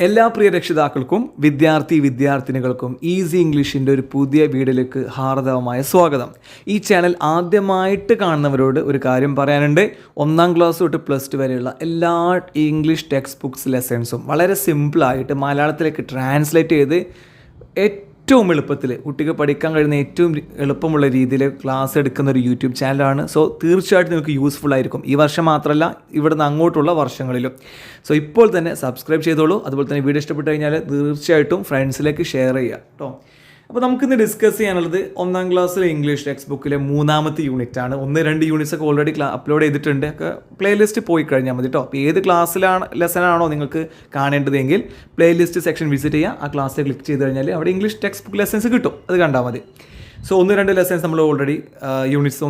എല്ലാ പ്രിയ രക്ഷിതാക്കൾക്കും വിദ്യാർത്ഥിനികൾക്കും ഈസി ഇംഗ്ലീഷിൻ്റെ ഒരു പുതിയ വീഡിയോയിലേക്ക് ഹാർദവമായ സ്വാഗതം. ഈ ചാനൽ ആദ്യമായിട്ട് കാണുന്നവരോട് ഒരു കാര്യം പറയാനുണ്ട്. 1ാം ക്ലാസ് തൊട്ട് +2 വരെയുള്ള എല്ലാ ഇംഗ്ലീഷ് ടെക്സ്റ്റ് ബുക്സ് ലെസൺസും വളരെ സിമ്പിളായിട്ട് മലയാളത്തിലേക്ക് ട്രാൻസ്ലേറ്റ് ചെയ്ത് ഏറ്റവും എളുപ്പത്തിൽ കുട്ടിക്ക് പഠിക്കാൻ കഴിയുന്ന ഏറ്റവും എളുപ്പമുള്ള രീതിയിൽ ക്ലാസ് എടുക്കുന്ന ഒരു യൂട്യൂബ് ചാനലാണ്. സോ തീർച്ചയായിട്ടും നിങ്ങൾക്ക് യൂസ്ഫുൾ ആയിരിക്കും, ഈ വർഷം മാത്രമല്ല ഇവിടുന്ന് അങ്ങോട്ടുള്ള വർഷങ്ങളിലും. സോ ഇപ്പോൾ തന്നെ സബ്സ്ക്രൈബ് ചെയ്തോളൂ. അതുപോലെ തന്നെ വീഡിയോ ഇഷ്ടപ്പെട്ട് കഴിഞ്ഞാൽ തീർച്ചയായിട്ടും ഫ്രണ്ട്സിലേക്ക് ഷെയർ ചെയ്യുക കേട്ടോ. അപ്പോൾ നമുക്കിന്ന് ഡിസ്കസ് ചെയ്യാനുള്ളത് 1ാം ക്ലാസ്സിലെ ഇംഗ്ലീഷ് ടെക്സ്റ്റ് ബുക്കിലെ 3ാമത്തെ യൂണിറ്റ് ആണ്. 1-2 യൂണിറ്റ്സ് ഒക്കെ ഓൾറെഡി അപ്ലോഡ് ചെയ്തിട്ടുണ്ട്. ഒക്കെ പ്ലേലിസ്റ്റ് പോയി കഴിഞ്ഞാൽ മതി കേട്ടോ. അപ്പോൾ ഏത് ലെസനാണോ നിങ്ങൾക്ക് കാണേണ്ടതെങ്കിൽ പ്ലേലിസ്റ്റ് സെക്ഷൻ വിസിറ്റ് ചെയ്യുക. ആ ക്ലാസ്സിൽ ക്ലിക്ക് ചെയ്ത് കഴിഞ്ഞാൽ അവിടെ ഇംഗ്ലീഷ് ടെക്സ്റ്റ് ബുക്ക് ലെസൺസ് കിട്ടും, അത് കണ്ടാൽ മതി. സോ 1-2 ലെസൺസ് നമ്മൾ ഓൾറെഡി യൂണിറ്റ്സ്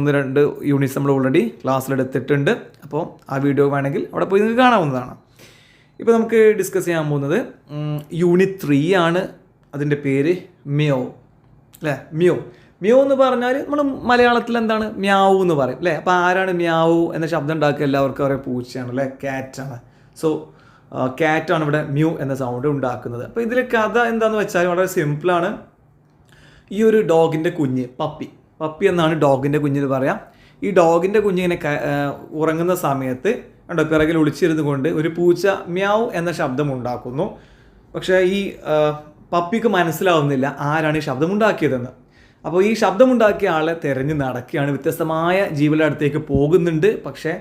നമ്മൾ ഓൾറെഡി ക്ലാസ്സിലെടുത്തിട്ടുണ്ട്. അപ്പോൾ ആ വീഡിയോ വേണമെങ്കിൽ അവിടെ പോയി നിങ്ങൾക്ക് കാണാവുന്നതാണ്. ഇപ്പോൾ നമുക്ക് ഡിസ്കസ് ചെയ്യാൻ പോകുന്നത് യൂണിറ്റ് 3 ആണ്. അതിൻ്റെ പേര് മ്യോ അല്ലേ. മ്യോ എന്ന് പറഞ്ഞാൽ നമ്മൾ മലയാളത്തിൽ എന്താണ് മ്യാവു എന്ന് പറയും അല്ലേ. അപ്പോൾ ആരാണ് മ്യാവു എന്ന ശബ്ദം ഉണ്ടാക്കുക? എല്ലാവർക്കും അറിയാം, പൂച്ചയാണ് അല്ലേ, ക്യാറ്റാണ്. സോ ക്യാറ്റാണ് ഇവിടെ മ്യൂ എന്ന സൗണ്ട് ഉണ്ടാക്കുന്നത്. അപ്പോൾ ഇതിലെ കഥ എന്താണെന്ന് വെച്ചാൽ വളരെ സിമ്പിളാണ്. ഈ ഒരു ഡോഗിൻ്റെ കുഞ്ഞ് പപ്പി എന്നാണ് ഡോഗിൻ്റെ കുഞ്ഞിന് പറയാം. ഈ ഡോഗിൻ്റെ കുഞ്ഞിങ്ങനെ ഉറങ്ങുന്ന സമയത്ത് കണ്ടോ പിറകിൽ ഒളിച്ചിരുന്നു കൊണ്ട് ഒരു പൂച്ച മ്യാവ് എന്ന ശബ്ദം ഉണ്ടാക്കുന്നു. പക്ഷേ ഈ പപ്പിക്ക് മനസ്സിലാവുന്നില്ല ആരാണ് ഈ ശബ്ദമുണ്ടാക്കിയതെന്ന്. അപ്പോൾ ഈ ശബ്ദമുണ്ടാക്കിയ ആളെ തിരഞ്ഞ് നടക്കുകയാണ്. വ്യത്യസ്തമായ ജീവികളുടെ അടുത്തേക്ക് പോകുന്നുണ്ട്. പക്ഷേ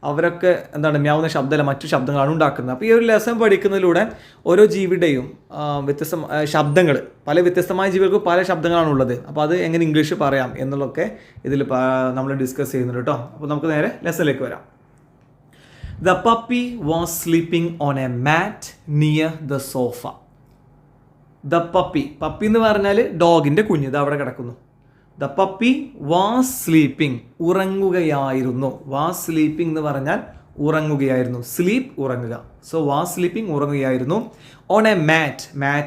അവരൊക്കെ എന്താണ് മ്യാവുന്ന ശബ്ദമല്ല, മറ്റു ശബ്ദങ്ങളാണ് ഉണ്ടാക്കുന്നത്. അപ്പോൾ ഈ ഒരു ലെസൺ പഠിക്കുന്നതിലൂടെ ഓരോ ജീവിയുടെയും ശബ്ദങ്ങൾ, പല വ്യത്യസ്തമായ ജീവികൾക്ക് പല ശബ്ദങ്ങളാണുള്ളത്. അപ്പോൾ അത് എങ്ങനെ ഇംഗ്ലീഷ് പറയാം എന്നുള്ളതൊക്കെ ഇതിൽ നമ്മൾ ഡിസ്കസ് ചെയ്യുന്നുണ്ട് കേട്ടോ. അപ്പോൾ നമുക്ക് നേരെ ലെസണിലേക്ക് വരാം. The puppy was sleeping on a mat near the sofa. The puppy എന്ന് പറഞ്ഞാൽ ഡോഗിൻ്റെ കുഞ്ഞ്, ഇത് അവിടെ കിടക്കുന്നു. The puppy was sleeping, ഉറങ്ങുകയായിരുന്നു. was sleeping എന്ന് പറഞ്ഞാൽ ഉറങ്ങുകയായിരുന്നു. sleep ഉറങ്ങുക. so was sleeping ഉറങ്ങുകയായിരുന്നു. on a mat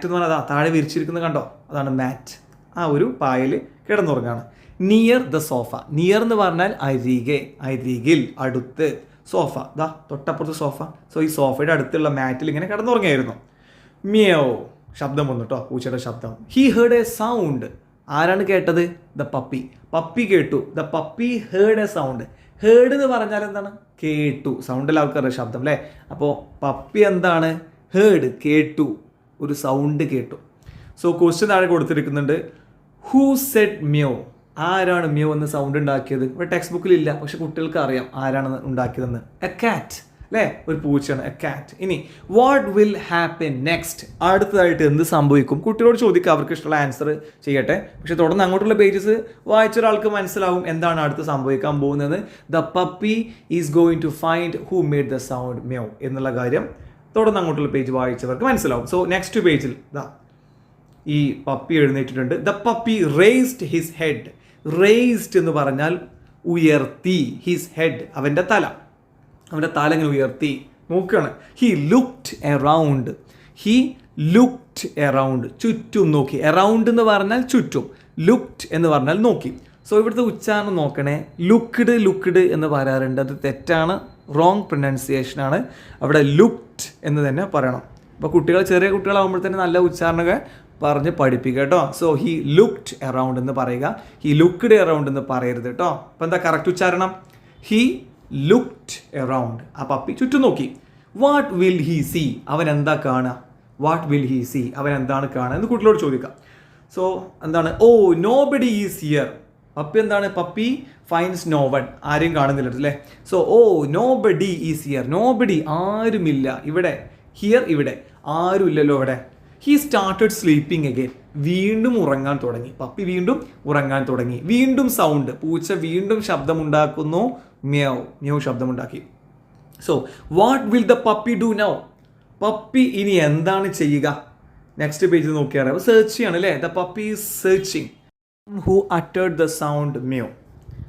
എന്ന് പറഞ്ഞാൽ താഴെ വിരിച്ചിരിക്കുന്നത് കണ്ടോ, അതാണ് മാറ്റ്. ആ ഒരു പായൽ കിടന്നുറങ്ങാണ്. near the sofa, near എന്ന് പറഞ്ഞാൽ അരികിൽ, അടുത്ത്. സോഫ തൊട്ടപ്പുറത്ത് സോഫ. സോ ഈ സോഫയുടെ അടുത്തുള്ള മാറ്റിൽ ഇങ്ങനെ കിടന്നുറങ്ങിയായിരുന്നു. മ്യോ ശബ്ദം വന്നു കേട്ടോ, പൂച്ചയുടെ ശബ്ദം. He heard A sound. ആരാണ് കേട്ടത്? ദ പപ്പി കേട്ടു. The puppy heard A sound. Heard എന്ന് പറഞ്ഞാൽ എന്താണ്? കേട്ടു. സൗണ്ട് എല്ലാവർക്കും അറിയാം, ശബ്ദം അല്ലേ. അപ്പോൾ പപ്പി എന്താണ്? ഹേർഡ്, കേട്ടു, ഒരു സൗണ്ട് കേട്ടു. സോ ക്വസ്റ്റ്യൻ താഴെ കൊടുത്തിരിക്കുന്നുണ്ട്. Who said മ്യോ? ആരാണ് മ്യോ എന്ന സൗണ്ട് ഉണ്ടാക്കിയത്? ഇവിടെ ടെക്സ്റ്റ് ബുക്കിലില്ല, പക്ഷെ കുട്ടികൾക്ക് അറിയാം ആരാണ് ഉണ്ടാക്കിയതെന്ന്. എ കാറ്റ് അല്ലേ, ഒരു പൂച്ചയാണ്, എ കാറ്റ്. ഇനി വാട്ട് വിൽ ഹാപ്പൻ നെക്സ്റ്റ്? അടുത്തതായിട്ട് എന്ത് സംഭവിക്കും? കുട്ടികളോട് ചോദിക്കുക, അവർക്ക് ഇഷ്ടമുള്ള ആൻസർ ചെയ്യട്ടെ. പക്ഷെ തുടർന്ന് അങ്ങോട്ടുള്ള പേജസ് വായിച്ച ഒരാൾക്ക് മനസ്സിലാവും എന്താണ് അടുത്ത് സംഭവിക്കാൻ പോകുന്നത്. The puppy is going to find who made the sound meow എന്നുള്ള കാര്യം തുടർന്ന് അങ്ങോട്ടുള്ള പേജ് വായിച്ചവർക്ക് മനസ്സിലാവും. സോ നെക്സ്റ്റ് പേജിൽ ഈ പപ്പി എഴുന്നേറ്റിട്ടുണ്ട്. The puppy raised his head. Raised എന്ന് പറഞ്ഞാൽ ഉയർത്തി. ഹിസ് ഹെഡ് അവൻ്റെ തല ഇങ്ങനെ ഉയർത്തി നോക്കുകയാണ്. He looked around. ചുറ്റും നോക്കി. എറൗണ്ട് എന്ന് പറഞ്ഞാൽ ചുറ്റും, ലുക്ഡ് എന്ന് പറഞ്ഞാൽ നോക്കി. സോ ഇവിടുത്തെ ഉച്ചാരണം നോക്കണേ. ലുക്ഡ് എന്ന് പറയാറുണ്ട്, അത് തെറ്റാണ്, റോങ് പ്രൊനൗൺസിയേഷനാണ്. അവിടെ ലുക്ഡ് എന്ന് തന്നെ പറയണം. അപ്പോൾ ചെറിയ കുട്ടികളാകുമ്പോൾ തന്നെ നല്ല ഉച്ചാരണമൊക്കെ പറഞ്ഞ് പഠിപ്പിക്കുക കേട്ടോ. സോ ഹി ലുക്ഡ് എറൗണ്ട് എന്ന് പറയുക, ഹി ലുക്ഡ് എറൗണ്ട് എന്ന് പറയരുത് കേട്ടോ. അപ്പോൾ എന്താ കറക്റ്റ് ഉച്ചാരണം? He looked around. ആ പപ്പി ചുറ്റും നോക്കി. What will he see? അവൻ എന്താ കാണുക? What will he see? അവൻ എന്താണ് കാണുക എന്ന് കുട്ടികളോട് ചോദിക്കാം. സോ എന്താണ്? Oh nobody is here. Puppy finds no one. ആരെയും കാണുന്നില്ല അല്ലേ. So oh nobody is here. Nobody ആരുമില്ല ഇവിടെ. ഹിയർ ഇവിടെ ആരുമില്ലല്ലോ ഇവിടെ. He started sleeping again. വീണ്ടും ഉറങ്ങാൻ തുടങ്ങി. പപ്പി വീണ്ടും ഉറങ്ങാൻ തുടങ്ങി. വീണ്ടും സൗണ്ട്. പൂച്ച വീണ്ടും ശബ്ദമുണ്ടാക്കുന്നു. മ്യാവ് ശബ്ദമുണ്ടാക്കി. So what will the puppy do now? Puppy ഇനി എന്താണ് ചെയ്യുക? നെക്സ്റ്റ് പേജിൽ നോക്കിയാൽ സെർച്ച് ചെയ്യാണ് അല്ലേ. The puppy is searching who uttered the sound meow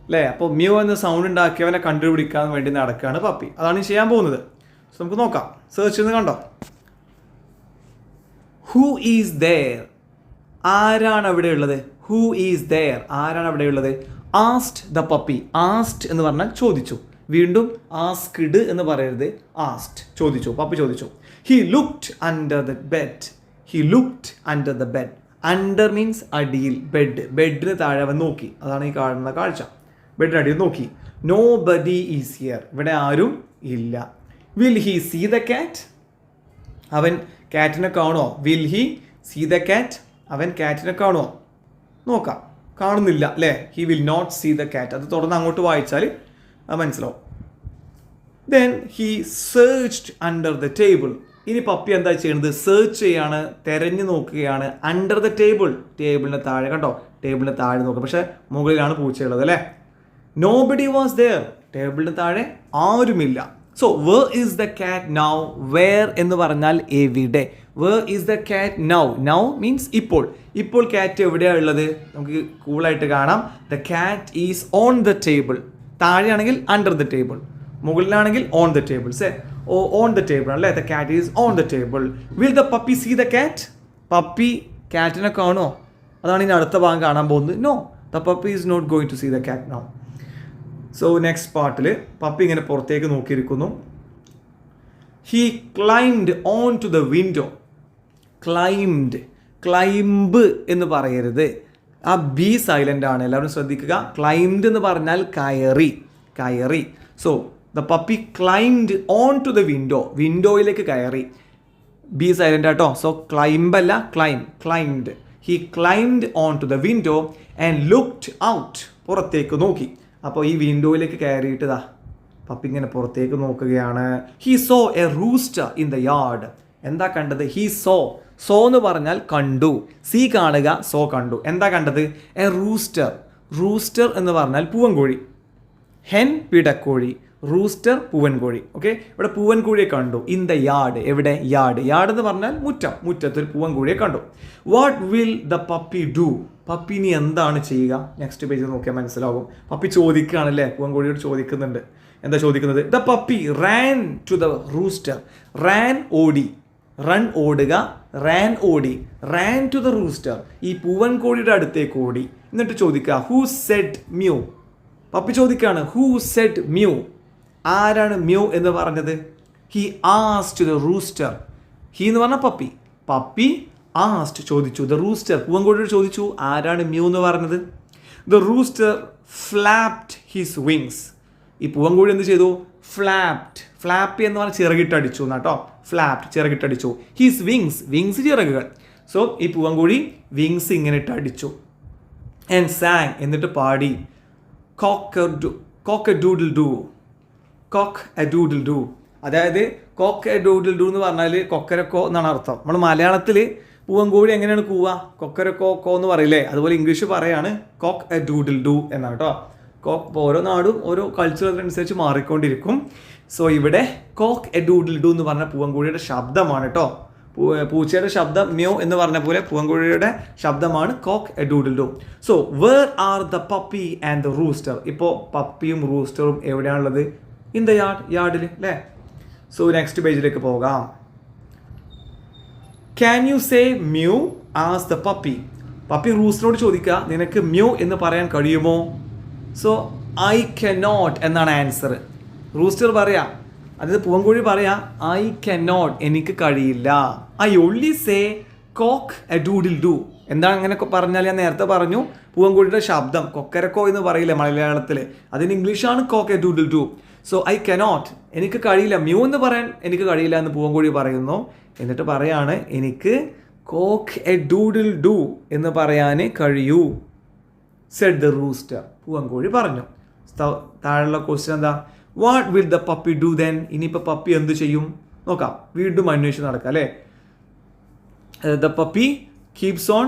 അല്ലേ. അപ്പോൾ മ്യോ എന്ന സൗണ്ട് ഉണ്ടാക്കിയവനെ കണ്ടുപിടിക്കാൻ വേണ്ടി നടക്കുകയാണ് പപ്പി. അതാണ് ചെയ്യാൻ പോകുന്നത്. സോ നമുക്ക് നോക്കാം. സെർച്ച് ചെയ്യുന്നത് കണ്ടോ. Who is there? ആരാണ് അവിടെ ഉള്ളത്? Who is there? ആരാണ് അവിടെ ഉള്ളത്? Asked the puppy. ആസ്ക്ഡ് എന്ന് പറഞ്ഞാൽ ചോദിച്ചു. വീണ്ടും ആസ്ക്ഡ് എന്ന് പറയരുത്, ആസ്ക്ഡ് ചോദിച്ചു. പപ്പി ചോദിച്ചു. He looked under the bed. He looked under the bed. Under means അടിയിൽ, ബെഡ്, ബെഡിന് താഴെ അവൻ നോക്കി. അതാണ് ഈ കാണുന്ന കാഴ്ച. ബെഡിന് അടിയിൽ നോക്കി. Nobody is here. ഇവിടെ ആരും ഇല്ല. Will he see the cat? അവൻ കാറ്റിനെ കാണുമോ? Will he see the cat? അവൻ കാറ്റിനെ കാണുമോ? നോക്കാം. കാണുന്നില്ല അല്ലേ? He will not see the cat. അത് തുടർന്ന് അങ്ങോട്ട് വായിച്ചാൽ അത് മനസ്സിലാവും. Then he searched under the table. ഇനി പപ്പി എന്താ ചെയ്യുന്നത്? സെർച്ച് ചെയ്യാണ്, തെരഞ്ഞു നോക്കുകയാണ്. അണ്ടർ ദ ടേബിൾ, ടേബിളിന് താഴെ. കണ്ടോ, ടേബിളിന് താഴെ നോക്കുക. പക്ഷെ മുകളിലാണ് പൂച്ചയുള്ളത് അല്ലേ? Nobody was there. ടേബിളിന് താഴെ ആരുമില്ല. So where is the cat now? Where എന്ന് പറഞ്ഞാൽ എവിടെ. Where is the cat now? Now means ഇപ്പോൾ. ഇപ്പോൾ കാറ്റ് എവിടെയാണ് ഉള്ളത്? നമുക്ക് കൂളായിട്ട് കാണാം. The cat is on the table. താഴെയാണെങ്കിൽ അണ്ടർ ദ ടേബിൾ, മുകളിലാണെങ്കിൽ on the table. Say on the table അല്ലേ? The cat is on the table. Will the puppy see the cat? Puppy കാറ്റിനെ കാണുമോ? അതാണ് ഇനി അടുത്ത ഭാഗം കാണാൻ പോകുന്നത്. No, the puppy is not going to see the cat now. So next പാർട്ടിൽ പപ്പി ഇങ്ങനെ പുറത്തേക്ക് നോക്കിയിരിക്കുന്നു. He climbed on to the window. Climbed, climb എന്ന് പറയരുത്. ആ ബി സൈലൻ്റ് ആണ്, എല്ലാവരും ശ്രദ്ധിക്കുക. ക്ലൈംഡ് എന്ന് പറഞ്ഞാൽ കയറി, കയറി. So the puppy climbed on to the window. വിൻഡോയിലേക്ക് കയറി. ബി സൈലൻ്റ് ആട്ടോ. സോ ക്ലൈംബ് അല്ല, climb, climbed. He climbed on to the window and looked out. പുറത്തേക്ക് നോക്കി. അപ്പോൾ ഈ വിൻഡോയിലേക്ക് കയറിയിട്ടതാ പപ്പി ഇങ്ങനെ പുറത്തേക്ക് നോക്കുകയാണ്. He saw A rooster in the yard. എന്താ കണ്ടത്? ഹി സോ, സോ എന്ന് പറഞ്ഞാൽ കണ്ടു. സി കാണുക, സോ കണ്ടു. എന്താ കണ്ടത്? A rooster. റൂസ്റ്റർ എന്ന് പറഞ്ഞാൽ പൂവൻകോഴി. ഹെൻ പിടക്കോഴി, റൂസ്റ്റർ പൂവൻകോഴി. ഓക്കെ, ഇവിടെ പൂവൻകോഴിയെ കണ്ടു. In the yard. എവിടെ? യാർഡ്. യാർഡ് എന്ന് പറഞ്ഞാൽ മുറ്റം. മുറ്റത്തൊരു പൂവൻകോഴിയെ കണ്ടു. What will the puppy do? Puppy ഇനി എന്താണ് ചെയ്യുക? നെക്സ്റ്റ് പേജിൽ നോക്കിയാൽ മനസ്സിലാകും. പപ്പി ചോദിക്കുകയാണല്ലേ, പൂവൻകോഴിയോട് ചോദിക്കുന്നുണ്ട്. എന്താ ചോദിക്കുന്നത്? The puppy ran to the rooster. Ran ഓടി, റൺ ഓടുക, റാൻ ഓടി. റാൻ ടു ദ റൂസ്റ്റർ, ഈ പൂവൻകോഴിയുടെ അടുത്തേക്ക് ഓടി. എന്നിട്ട് ചോദിക്കുക, ഹൂ സെഡ് മ്യൂ? പപ്പി ചോദിക്കുകയാണ്, ഹൂ സെഡ് മ്യൂ? ആരാണ് മ്യൂ എന്ന് പറഞ്ഞത്? He asked the rooster. He എന്ന് പറഞ്ഞാൽ പപ്പി. പപ്പി ആസ്ക്ഡ് ചോദിച്ചു. ദ റൂസ്റ്റർ പൂവൻകോഴിയോട് ചോദിച്ചു, ആരാണ് മ്യൂ എന്ന് പറഞ്ഞത്? The rooster flapped his wings. ഈ പൂവൻകോഴി എന്ത് ചെയ്തു? ഫ്ലാപ്ഡ്. ഫ്ലാപ്പ് എന്ന് പറഞ്ഞാൽ ചിറകിട്ടടിച്ചു എന്നാട്ടോ. ഫ്ലാപ്ഡ്, ചിറകിട്ടടിച്ചു. ഹിസ് വിങ്സ്, വിങ്സ് ചിറകുകൾ. സോ ഈ പൂവൻകോഴി വിങ്സ് ഇങ്ങനെ ഇട്ടടിച്ചു. ആൻഡ് സാങ്, എന്നിട്ട് പാടി. Cock a doodle do. Coke a doodle do, അതായത് കോക്ക് എ ഡൂഡിൽ ഡൂ എന്ന് പറഞ്ഞാൽ കൊക്കരക്കോ എന്നാണ് അർത്ഥം. നമ്മൾ മലയാളത്തിൽ പൂവൻകോഴി എങ്ങനെയാണ് കൂവ? കൊക്കരക്കോ കോ എന്ന് പറയില്ലേ, അതുപോലെ ഇംഗ്ലീഷ് പറയാണ് കോക്ക് എ ഡൂഡിൽ ഡൂ എന്നാണ് കേട്ടോ. ഓരോ നാടും ഓരോ കൾച്ചറിനനുസരിച്ച് മാറിക്കൊണ്ടിരിക്കും. സോ ഇവിടെ കോക്ക് എ ഡൂഡിൽ ഡൂ എന്ന് പറഞ്ഞ പൂവൻകോഴിയുടെ ശബ്ദമാണ് കേട്ടോ. പൂച്ചയുടെ ശബ്ദം മ്യൂ എന്ന് പറഞ്ഞ പോലെ പൂവൻകോഴിയുടെ ശബ്ദമാണ് cock a doodle doo. So where are the puppy and the rooster? ഇപ്പോൾ പപ്പിയും റൂസ്റ്ററും എവിടെയാണുള്ളത്? ഇൻ ദ യാർഡ്, യാർഡിൽ അല്ലേ? സോ നെക്സ്റ്റ് പേജിലേക്ക് പോകാം. Can you say mew as the puppy? Puppy റൂസ്റ്ററോട് ചോദിക്കുക, നിനക്ക് മ്യൂ എന്ന് പറയാൻ കഴിയുമോ? സോ ഐ കൻ നോട്ട് എന്നാണ് ആൻസർ. റൂസ്റ്റർ പറയാ, അതായത് പൂവൻകോഴി പറയാ, ഐ കൻ നോട്ട്, എനിക്ക് കഴിയില്ല. I only say cock a doodle doo. എന്താണ് അങ്ങനെ പറഞ്ഞാൽ? ഞാൻ നേരത്തെ പറഞ്ഞു പൂവൻകോഴിയുടെ ശബ്ദം കൊക്കരക്കോ എന്ന് പറയില്ലേ മലയാളത്തിൽ, അതിന് ഇംഗ്ലീഷാണ് cock a doodle doo. So I cannot, എനിക്ക് കഴിയില്ല, മ്യൂ എന്ന് പറയാൻ എനിക്ക് കഴിയില്ല എന്ന് പൂവൻകോഴി പറയുന്നു. എന്നിട്ട് പറയാണ്, എനിക്ക് കോക്ക് എ ഡൂഡിൽ ഡൂ എന്ന് പറയാൻ കഴിയൂ. സെഡ് ദ റൂസ്റ്റർ, പൂവൻകോഴി പറഞ്ഞു. താഴെയുള്ള ക്വസ്റ്റ്യൻ എന്താ? What will the puppy do then? ഇനിയിപ്പോൾ പപ്പി എന്ത് ചെയ്യും നോക്കാം. വീണ്ടും അന്വേഷിച്ച് നടക്കാം അല്ലേ. The puppy keeps on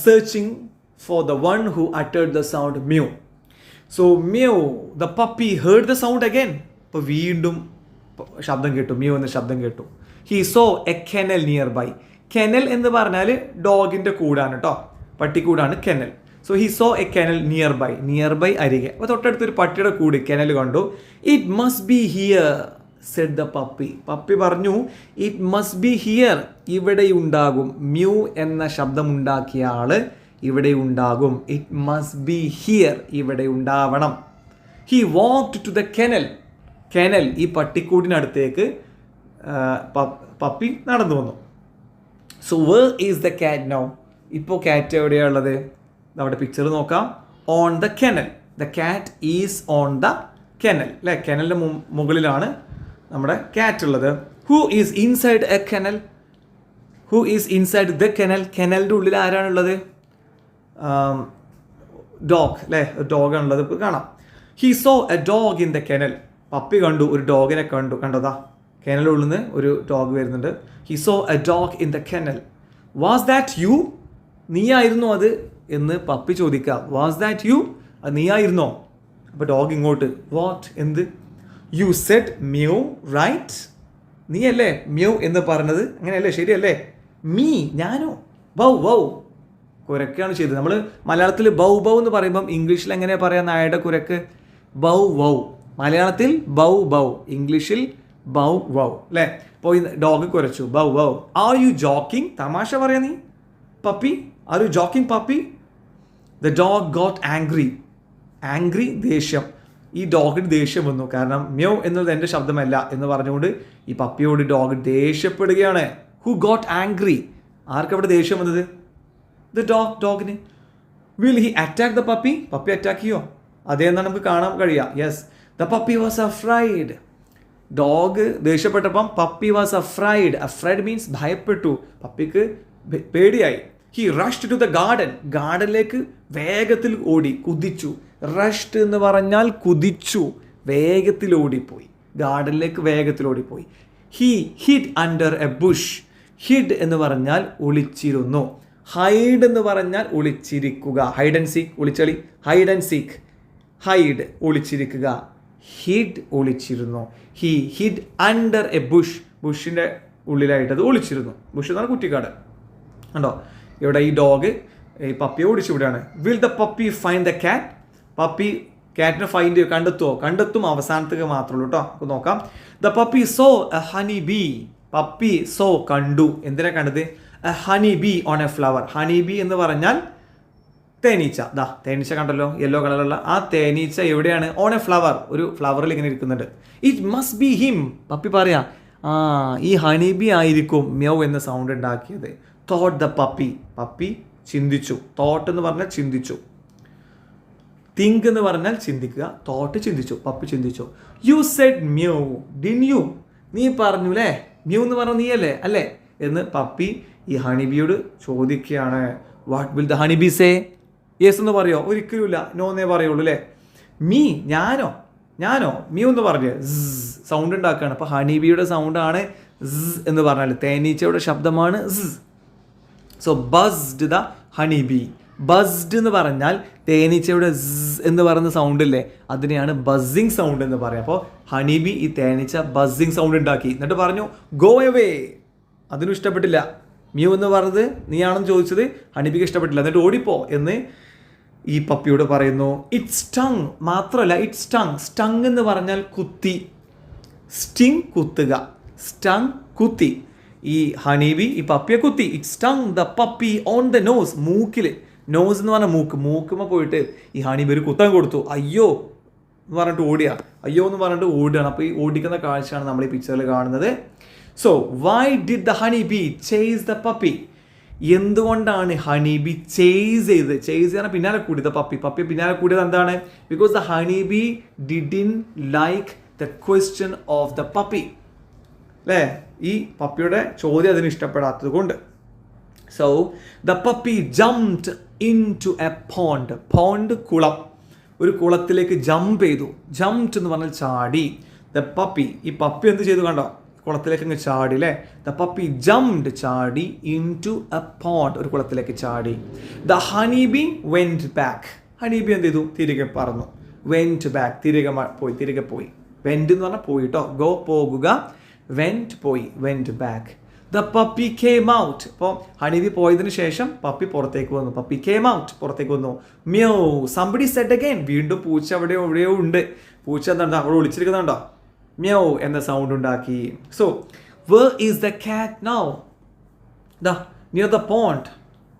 searching for the one who uttered the sound mew. So mew, the puppy heard the sound again. ഇപ്പോൾ വീണ്ടും ശബ്ദം കേട്ടു, മ്യൂ എന്ന ശബ്ദം കേട്ടു. He saw a kennel nearby. Kennel എന്ന് പറഞ്ഞാൽ ഡോഗിൻ്റെ കൂടാണ് കേട്ടോ, പട്ടിക്കൂടാണ് kennel. So he saw a kennel nearby, near by അരികെ. അപ്പോൾ തൊട്ടടുത്തൊരു പട്ടിയുടെ കൂട് കെനൽ കണ്ടു. It must be here said the puppy. Puppy പറഞ്ഞു, ഇറ്റ് മസ്റ്റ് ബി ഹിയർ, ഇവിടെ ഉണ്ടാകും. മ്യൂ എന്ന ശബ്ദം ഉണ്ടാക്കിയ ആള് ഇവിടെ ഉണ്ടാകും. ഇറ്റ് മസ്റ്റ് ബി ഹിയർ, ഇവിടെ ഉണ്ടാവണം. He walked to the kennel. Kennel ഈ പട്ടിക്കൂടിനടുത്തേക്ക് പപ്പി നടന്നു വന്നു. So where is the cat now? ഇപ്പോൾ ക്യാറ്റ് എവിടെയാണ് ഉള്ളത്? അവിടെ പിക്ചർ നോക്കാം. On the kennel. The cat is on the kennel അല്ലേ? കെനലിൻ്റെ മുകളിലാണ് നമ്മുടെ ക്യാറ്റ് ഉള്ളത്. Who is inside a kennel? Who is inside the kennel? കെനലിൻ്റെ ഉള്ളിൽ ആരാണുള്ളത്? ഡോഗ് അല്ലേ? ഡോഗാണുള്ളത്. ഇപ്പോൾ കാണാം. He saw a dog in the kennel. Puppy കണ്ടു, ഒരു ഡോഗിനെ കണ്ടതാ. കെനലുള്ളിൽ നിന്ന് ഒരു ഡോഗ് വരുന്നുണ്ട്. He saw a dog in the kennel. Was that you? നീയായിരുന്നോ അത് എന്ന് പപ്പി ചോദിക്കുക. Was that you? അത് നീയായിരുന്നോ? അപ്പോൾ ഡോഗ് ഇങ്ങോട്ട്. വാട്ട്? എന്ത്? You said mew right? നീയല്ലേ മ്യൂ എന്ന് പറഞ്ഞത്? അങ്ങനെയല്ലേ? ശരിയല്ലേ? മീ? ഞാനോ? വൗ വൗ കുരക്കാണ് ചെയ്തത്. നമ്മൾ മലയാളത്തിൽ ബൗ ബൗ എന്ന് പറയുമ്പം ഇംഗ്ലീഷിൽ എങ്ങനെയാണ് പറയാം? നായയുടെ കുരക്ക് ബൗ വൗ. മലയാളത്തിൽ ബൗ ബൗ, ഇംഗ്ലീഷിൽ ബൗ വൗ അല്ലേ? അപ്പോൾ ഡോഗ് കുരച്ചു. Bow wow. Are you joking? തമാശ പറയാ നീ? Puppy, are you joking puppy? The dog got angry. Angry, ദേഷ്യം. ഈ ഡോഗിന് ദേഷ്യം വന്നു. കാരണം മ്യൂ എന്നത് എൻ്റെ ശബ്ദമല്ല എന്ന് പറഞ്ഞുകൊണ്ട് ഈ പപ്പിയോട് ഡോഗ് ദേഷ്യപ്പെടുകയാണ്. Who got angry? ആർക്കവിടെ ദേഷ്യം വന്നത്? ദ ഡോഗിന്. Will he attack the puppy? Puppy attack ചെയ്യോ? അതേ എന്നാണ് നമുക്ക് കാണാൻ കഴിയുക. Yes, the puppy was afraid. Dog ദേഷ്യപ്പെട്ടപ്പം puppy was afraid. Afraid means ഭയപ്പെട്ടു. പപ്പിക്ക് പേടിയായി. He rushed to the garden. ഗാർഡനിലേക്ക് വേഗത്തിൽ ഓടി, കുതിച്ചു. റഷ്ഡ് എന്ന് പറഞ്ഞാൽ കുതിച്ചു, വേഗത്തിൽ ഓടിപ്പോയി. ഗാർഡനിലേക്ക് വേഗത്തിൽ ഓടിപ്പോയി. He hid under a bush. Hid എന്ന് പറഞ്ഞാൽ ഒളിച്ചിരുന്നു. ഹൈഡ് എന്ന് പറഞ്ഞാൽ ഒളിച്ചിരിക്കുക. ഹൈഡ് ആൻഡ് സീക്ക്, ഒളിച്ചളി. ഹൈഡ് ആൻഡ് സീക്ക്, ഹൈഡ് ഒളിച്ചിരിക്കുക. ഹിഡ് ഒളിച്ചിരുന്നു. He hid under a bush. ബുഷിൻ്റെ ഉള്ളിലായിട്ട് അത് ഒളിച്ചിരുന്നു. ബുഷ് എന്ന് പറഞ്ഞാൽ കുറ്റിക്കാട്. കണ്ടോ ഇവിടെ ഈ ഡോഗ് ഈ പപ്പിയെ ഓടിച്ചു വിടുകയാണ്. Will the puppy find the cat? Puppy ക്യാറ്റിനെ ഫൈൻഡ് കണ്ടെത്തും അവസാനത്തേക്ക് മാത്രമേ ഉള്ളൂ കേട്ടോ. നമുക്ക് നോക്കാം. The puppy saw a honey bee. Puppy saw കണ്ടു. എന്തിനാ കണ്ടത്? A honey bee on a flower. Honey bee എന്ന് പറഞ്ഞാൽ തേനീച്ച. ദാ തേനീച്ച കണ്ടല്ലോ, യെല്ലോ കളറുള്ള ആ തേനീച്ച എവിടെയാണ്? ഓൺ എ ഫ്ലവർ, ഒരു ഫ്ലവറിൽ ഇങ്ങനെ ഇരിക്കുന്നുണ്ട്. It must be him. Puppy പറയാ, ഈ ഹണി ബീ ആയിരിക്കും മ്യൗ എന്ന സൗണ്ട് ഉണ്ടാക്കിയത്. Thought the puppy. പപ്പി ചിന്തിച്ചു. തോട്ട് എന്ന് പറഞ്ഞാൽ ചിന്തിച്ചു. തിങ്ക് എന്ന് പറഞ്ഞാൽ ചിന്തിക്കുക. തോട്ട് ചിന്തിച്ചു. പപ്പി ചിന്തിച്ചു. U said mu didn't you? നീ പറഞ്ഞു അല്ലേ? മ്യൂ എന്ന് പറഞ്ഞ നീ അല്ലേ? അല്ലേ എന്ന് പപ്പി ഈ ഹണിബിയോട് ചോദിക്കുകയാണ്. What will the honeybee say? Yes എന്ന് പറയോ? ഒരിക്കലുമില്ല, നോ എന്നേ പറയുള്ളൂ അല്ലേ? മീ? ഞാനോ? മ്യൂ എന്ന് പറഞ്ഞ് സൗണ്ട് ഉണ്ടാക്കുകയാണ്. അപ്പോൾ ഹണിബിയുടെ സൗണ്ടാണ് എന്ന് പറഞ്ഞാൽ തേനീച്ചയുടെ ശബ്ദമാണ്. So buzzed the honeybee. Buzzed എന്ന് പറഞ്ഞാൽ തേനീച്ചയുടെ എന്ന് പറയുന്ന സൗണ്ട് ഇല്ലേ, അതിനെയാണ് ബസ്സിങ് സൗണ്ട് എന്ന് പറയാം. അപ്പോൾ ഹണിബി ഈ തേനീച്ച ബസ്സിങ് സൗണ്ട് ഉണ്ടാക്കി. എന്നിട്ട് പറഞ്ഞു ഗോ അവേ. അതിനും ഇഷ്ടപ്പെട്ടില്ല. മ്യൂ എന്ന് പറഞ്ഞത് നീയാണെന്ന് ചോദിച്ചത് ഹണിബിക്ക് ഇഷ്ടപ്പെട്ടില്ല. എന്നിട്ട് ഓടിപ്പോ എന്ന് ഈ പപ്പിയോട് പറയുന്നു. ഇറ്റ് സ്റ്റങ്. മാത്രമല്ല ഇറ്റ് സ്റ്റങ്. സ്റ്റങ് എന്ന് പറഞ്ഞാൽ കുത്തി. സ്റ്റിങ് കുത്തുക. സ്റ്റങ് കുത്തി. ഈ ഹണിബി ഈ പപ്പിയെ കുത്തി. It stung the puppy on the nose. മൂക്കിൽ. നോസ് എന്ന് പറഞ്ഞാൽ മൂക്കുമ്പോൾ പോയിട്ട് ഈ ഹണിബി ഒരു കുത്താൻ കൊടുത്തു. അയ്യോ എന്ന് പറഞ്ഞിട്ട് ഓടിയ. അയ്യോ എന്ന് പറഞ്ഞിട്ട് ഓടുകയാണ്. അപ്പോൾ ഈ ഓടിക്കുന്ന കാഴ്ചയാണ് നമ്മൾ ഈ പിക്ചറിൽ കാണുന്നത്. So why did the honeybee chase the puppy? എന്തുകൊണ്ടാണ് ഹണിബി ചേസ് ചെയ്തത്? ചേസ് ചെയ്യാൻ പിന്നാലെ കൂടിയത് പപ്പിയെ പിന്നാലെ കൂടിയത് എന്താണ്? Because the honeybee didn't like the question of the puppy. അല്ലേ? ഈ പപ്പിയുടെ ചോദ്യം അതിന് ഇഷ്ടപ്പെടാത്തത് കൊണ്ട്. So the puppy jumped into a pond. Pond കുളം. ഒരു കുളത്തിലേക്ക് ജമ്പ് ചെയ്തു. ജംപ്ഡ് എന്ന് പറഞ്ഞാൽ ചാടി. ദ പപ്പി ഈ പപ്പി എന്ത് ചെയ്തു കണ്ടോ? കുളത്തിലേക്ക് അങ്ങ് ചാടി അല്ലേ? ദ പപ്പി ജംപ്ഡ് ചാടി ഇൻ ടു എ പോണ്ട്. ഒരു കുളത്തിലേക്ക് ചാടി. The honeybee went back. Honeybee എന്ത് ചെയ്തു? തിരികെ പറന്നു. വെൻറ്റ് ബാക്ക്, തിരികെ പോയി. വെൻറ്റ് എന്ന് പറഞ്ഞാൽ പോയി കേട്ടോ. ഗോ പോകുക. വെൻറ്റ് പോയി. Went back. The puppy came out. അപ്പോൾ ഹണിബി പോയതിനു ശേഷം പപ്പി പുറത്തേക്ക് വന്നു. പപ്പി കേം ഔട്ട്, പുറത്തേക്ക് വന്നു. മ്യൂ. Somebody said again. വീണ്ടും പൂച്ച എവിടെയോ ഉണ്ട്. പൂച്ച എന്താണ് അവിടെ ഒളിച്ചിരിക്കുന്നുണ്ടോ? മ്യൂ എന്ന സൗണ്ട് ഉണ്ടാക്കി. So where is the cat now? The near the pond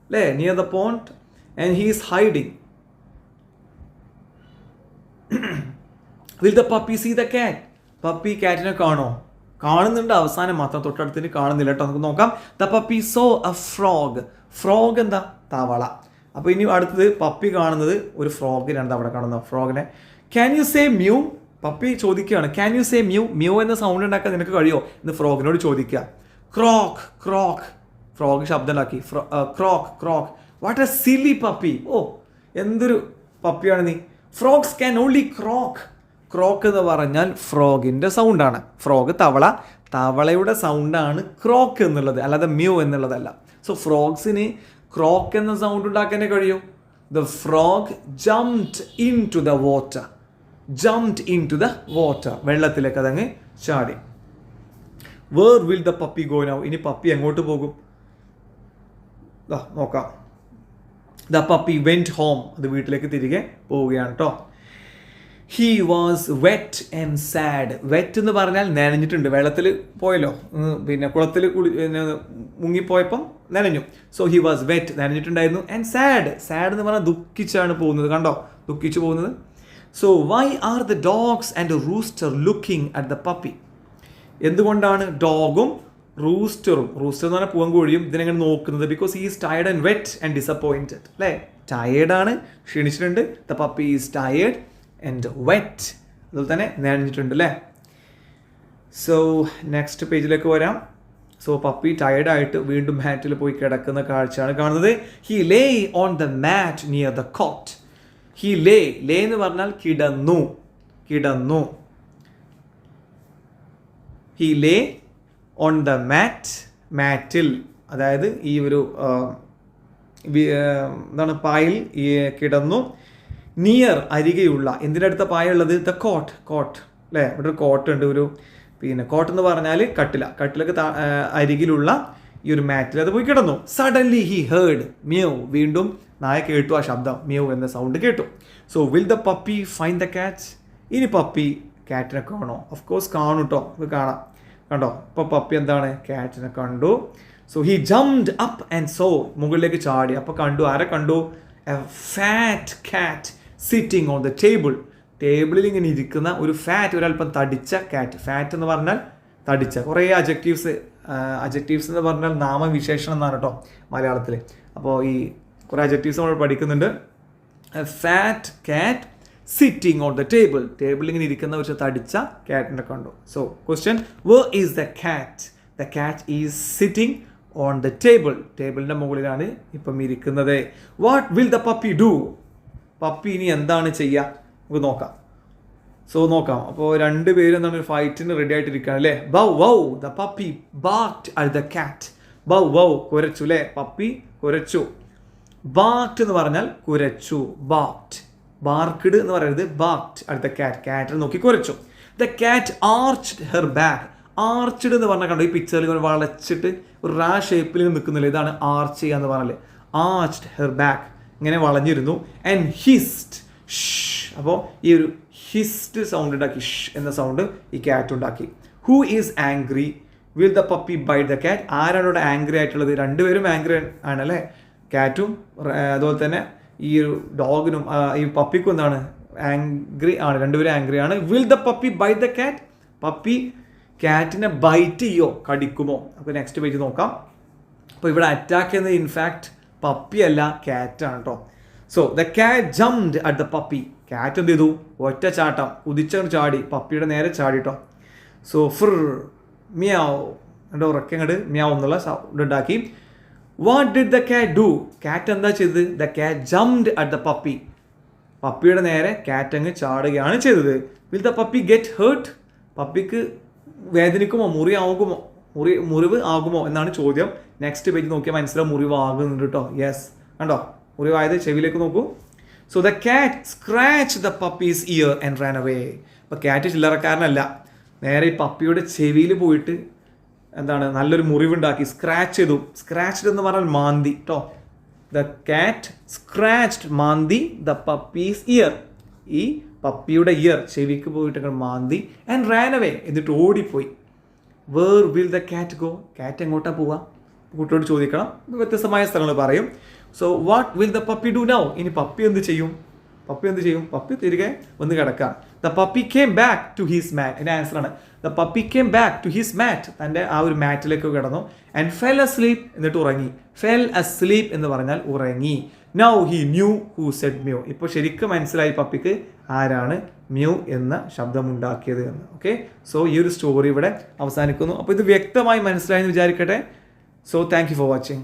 അല്ലേ? Near the pond and he is hiding. Will the puppy see the cat? Puppy ക്യാറ്റിനെ കാണുന്നുണ്ട്, അവസാനം മാത്രം, തൊട്ടടുത്തിന് കാണുന്നില്ല കേട്ടോ. നമുക്ക് നോക്കാം. The puppy saw a frog. Frog എന്താ? തവള. അപ്പോൾ ഇനി അടുത്തത് പപ്പി കാണുന്നത് ഒരു ഫ്രോഗിനാണ്. അവിടെ കാണുന്ന ഫ്രോഗിനെ. Can you say mew? Puppy ചോദിക്കുകയാണ്, can you say mew? Mew എന്ന സൗണ്ട് ഉണ്ടാക്കാൻ നിനക്ക് കഴിയോ എന്ന് ഫ്രോഗിനോട് ചോദിക്കുക. Croak croak. ഫ്രോഗ് ശബ്ദം ഉണ്ടാക്കി. Croak croak. What a silly puppy. ഓ, എന്തൊരു പപ്പിയാണ് നീ. Frogs can only croak. Croak എന്ന് പറഞ്ഞാൽ ഫ്രോഗിൻ്റെ സൗണ്ടാണ്. ഫ്രോഗ് തവള, തവളയുടെ സൗണ്ടാണ് ക്രോക്ക് എന്നുള്ളത്, അല്ലാതെ മ്യൂ എന്നുള്ളതല്ല. സോ ഫ്രോഗ്സിന് ക്രോക്ക് എന്ന സൗണ്ട് ഉണ്ടാക്കാനേ കഴിയൂ. The frog jumped into the water. Jumped into the water. വെള്ളത്തിലേക്ക് അതങ്ങ് ചാടി. Where will the puppy go now? ഇനി പപ്പി എങ്ങോട്ട് പോകും? നോക്കാം. The puppy went home. അത് വീട്ടിലേക്ക് തിരികെ പോവുകയാണ് കേട്ടോ. He was wet and sad. Wet എന്ന് പറഞ്ഞാൽ നനഞ്ഞിട്ടുണ്ട്, വെള്ളത്തിൽ പോയല്ലോ, പിന്നെ കുളത്തിൽ മുങ്ങിപ്പോയപ്പം നനഞ്ഞു. സോ ഹി വാസ് വെറ്റ്, നനഞ്ഞിട്ടുണ്ടായിരുന്നു. And sad. സാഡ് എന്ന് പറഞ്ഞാൽ ദുഃഖിച്ചാണ് പോകുന്നത്. കണ്ടോ, ദുഃഖിച്ചു പോകുന്നത്. So why are the dogs and rooster looking at the puppy? എന്തുകൊണ്ടാണ് ഡോഗും റൂസ്റ്ററും, റൂസ്റ്റർ എന്ന് പറഞ്ഞാൽ പൂവൻകോഴിയും ഇതിനെങ്ങനെ നോക്കുന്നത്? Because he is tired and wet and disappointed. അല്ലേ, ടയേർഡാണ്, ക്ഷീണിച്ചിട്ടുണ്ട്. The puppy is tired and wet, അതുപോലെ തന്നെ നനഞ്ഞിട്ടുണ്ട് അല്ലേ. സോ നെക്സ്റ്റ് പേജിലേക്ക് വരാം. സോ പപ്പി ടയേർഡായിട്ട് വീണ്ടും മാറ്റിൽ പോയി കിടക്കുന്ന കാഴ്ചയാണ് കാണുന്നത്. He lay on the mat near the cot. He lay, lay എന്ന് പറഞ്ഞാൽ കിടന്നു, കിടന്നു. He lay on the mat, മാറ്റിൽ, അതായത് ഈ ഒരു എന്താണ് പായിൽ കിടന്നു. നിയർ, അരികെയുള്ള. എന്തിനടുത്ത പായ ഉള്ളത്? The coat. കോട്ട് അല്ലേ, ഇവിടെ ഒരു കോട്ട് ഉണ്ട്. ഒരു പിന്നെ കോട്ട് എന്ന് പറഞ്ഞാൽ കട്ടില, കട്ടിലൊക്കെ അരികിലുള്ള ഈ ഒരു മാറ്റിൽ അത് പോയി കിടന്നു. Suddenly he heard mu. വീണ്ടും നായ കേട്ടു ആ ശബ്ദം, മ്യൂ എന്ന സൗണ്ട് കേട്ടു. So will the puppy find the cat? ഇനി പപ്പി ക്യാറ്റിനെ കാണോ? ഓഫ് കോഴ്സ് കാണും കേട്ടോ, ഇത് കാണാം. കണ്ടോ, ഇപ്പോൾ പപ്പി എന്താണ്, ക്യാറ്റിനെ കണ്ടു. So he jumped up and so, മുകളിലേക്ക് ചാടി. അപ്പോൾ കണ്ടു, ആരെ കണ്ടു? A fat cat sitting on the table. ടേബിളിൽ ഇങ്ങനെ ഇരിക്കുന്ന ഒരു ഫാറ്റ്, ഒരല്പം തടിച്ച കാറ്റ്. ഫാറ്റ് എന്ന് പറഞ്ഞാൽ തടിച്ച. കുറേ അജക്റ്റീവ്സ് എന്ന് പറഞ്ഞാൽ നാമവിശേഷണം എന്നാണ് കേട്ടോ മലയാളത്തിൽ. അപ്പോൾ ഈ കുറേ അജക്റ്റീവ്സ് നമ്മൾ പഠിക്കുന്നുണ്ട്. A fat cat sitting on the table. ടേബിളിൽ ഇങ്ങനെ ഇരിക്കുന്ന ഒരു തടിച്ച കാറ്റിനെ കണ്ടു. So question, where is the cat? The cat is sitting on the table. ടേബിളിൻ്റെ മുകളിലാണ് ഇപ്പം ഇരിക്കുന്നത്. What will the puppy do? Puppy ഇനി എന്താണ് ചെയ്യുക? നമുക്ക് നോക്കാം. സോ നോക്കാം. അപ്പോൾ രണ്ടുപേരും എന്താണ്, ഒരു ഫൈറ്റിന് റെഡി ആയിട്ടിരിക്കുകയാണ് അല്ലേ. Bow wow the puppy barked at the cat. Bow wow, കുരച്ചു അല്ലേ, പപ്പി കുരച്ചു. ബാർക്ക്ഡ് എന്ന് പറഞ്ഞാൽ കുരച്ചു, ബാർക്ക്ഡ്. ബാർക്ക്ഡ് എന്ന് പറയുന്നത് ബാർക്ക്ഡ് അറ്റ് ദ കാറ്റ്. കാറ്റിനെ നോക്കി കുരച്ചു. The cat arched her back. Arched എന്ന് പറഞ്ഞാൽ കണ്ടോ, ഈ പിക്ചറിൽ വളച്ചിട്ട് ഒരു റാ ഷേപ്പിൽ നിൽക്കുന്നില്ല, ഇതാണ് ആർച്ച് ചെയ്യുക എന്ന് പറഞ്ഞാൽ. ആർച്ച്ഡ് ഹെർ ബാക്ക്, ഇങ്ങനെ വളഞ്ഞിരുന്നു. ആൻഡ് ഹിസ്ഡ്, അപ്പോൾ ഈ ഒരു ഹിസ്ഡ് സൗണ്ട് ഉണ്ടാക്കി, എന്ന സൗണ്ട് ഈ ക്യാറ്റ് ഉണ്ടാക്കി. Who is angry? Will the puppy bite the cat? ആരാണ് ഇവിടെ ആംഗ്രി ആയിട്ടുള്ളത്? രണ്ടുപേരും ആംഗ്രി ആണല്ലേ, ക്യാറ്റും അതുപോലെ തന്നെ ഈ ഒരു ഡോഗിനും ഈ പപ്പിക്കും എന്താണ്, ആംഗ്രി ആണ്, രണ്ടുപേരും ആംഗ്രി ആണ്. Will the puppy bite the cat? Puppy ക്യാറ്റിനെ ബൈറ്റ് ചെയ്യോ, കടിക്കുമോ? അപ്പോൾ നെക്സ്റ്റ് പേജ് നോക്കാം. അപ്പോൾ ഇവിടെ അറ്റാക്ക് ചെയ്യുന്നത് ഇൻഫാക്ട് പപ്പി അല്ല, ക്യാറ്റാണ് കേട്ടോ. So the cat jumped at the puppy. Cat എന്ത് ചെയ്തു? ഒറ്റ ചാട്ടം, കുതിച്ചങ്ങ് ചാടി, പപ്പിയുടെ നേരെ ചാടി കേട്ടോ. സോ ഫിർ മ്യാവ്, എൻ്റെ ഉറക്കങ്ങട് മ്യാവ് എന്നുള്ള സൗണ്ട് ഉണ്ടാക്കി. What did the cat do? Cat എന്താ ചെയ്തത്? The cat jumped at the puppy. പപ്പിയുടെ നേരെ ക്യാറ്റ് അങ്ങ് ചാടുകയാണ് ചെയ്തത്. Will the puppy get hurt? പപ്പിക്ക് വേദനിക്കുമോ, മുറിവ് ആകുമോ എന്നാണ് ചോദ്യം. നെക്സ്റ്റ് പേജ് നോക്കിയാൽ മനസ്സിലാവും മുറിവ് ആകുന്നുണ്ട് കേട്ടോ. യെസ്, കണ്ടോ, മുറിവായത്. ചെവിയിലേക്ക് നോക്കൂ. So the cat scratch the puppies year and Rann away. അപ്പോൾ ക്യാറ്റ് ചില്ലറക്കാരനല്ല, നേരെ ഈ പപ്പിയുടെ ചെവിയിൽ പോയിട്ട് എന്താണ്, നല്ലൊരു മുറിവുണ്ടാക്കി, സ്ക്രാച്ച് ചെയ്തു. സ്ക്രാച്ച്ഡ് എന്ന് പറഞ്ഞാൽ മാന്തി കേട്ടോ. ദ ക്യാറ്റ് സ്ക്രാച്ച്ഡ്, മാന്തി ദ പപ്പീസ് ഇയർ, ഈ പപ്പിയുടെ ഇയർ, ചെവിക്ക് പോയിട്ട് മാന്തി. ആൻഡ് റാൻ അവേ, എന്നിട്ട് ഓടിപ്പോയി. Where will the cat go? Cat എങ്ങോട്ടാണ് പോവുക? കുട്ടിയോട് ചോദിക്കണം, വ്യത്യസ്തമായ സ്ഥലങ്ങൾ പറയും. So what will the puppy do now? ഇനി പപ്പി എന്ത് ചെയ്യും? പപ്പി എന്ത് ചെയ്യും? പപ്പി തിരികെ വന്ന് കിടക്കാം. The puppy came back to his mat. ഇതിന്റെ ആൻസർ ആണ് the puppy came back to his mat. തൻ്റെ ആ ഒരു മാറ്റിലേക്ക് കിടന്നു. ആൻഡ് ഫെൽ അസ്ലീപ്, എന്നിട്ട് ഉറങ്ങി. ഫെൽ അസ്ലീപ് എന്ന് പറഞ്ഞാൽ ഉറങ്ങി. Now he knew who said mu. ഇപ്പോൾ ശരിക്കും മനസ്സിലായി പപ്പിക്ക് ആരാണ് മ്യൂ എന്ന ശബ്ദമുണ്ടാക്കിയത് എന്ന്. ഓക്കെ, സോ ഈ ഒരു സ്റ്റോറി ഇവിടെ അവസാനിക്കുന്നു. അപ്പോൾ ഇത് വ്യക്തമായി മനസ്സിലായെന്ന് വിചാരിക്കട്ടെ. So thank you for watching.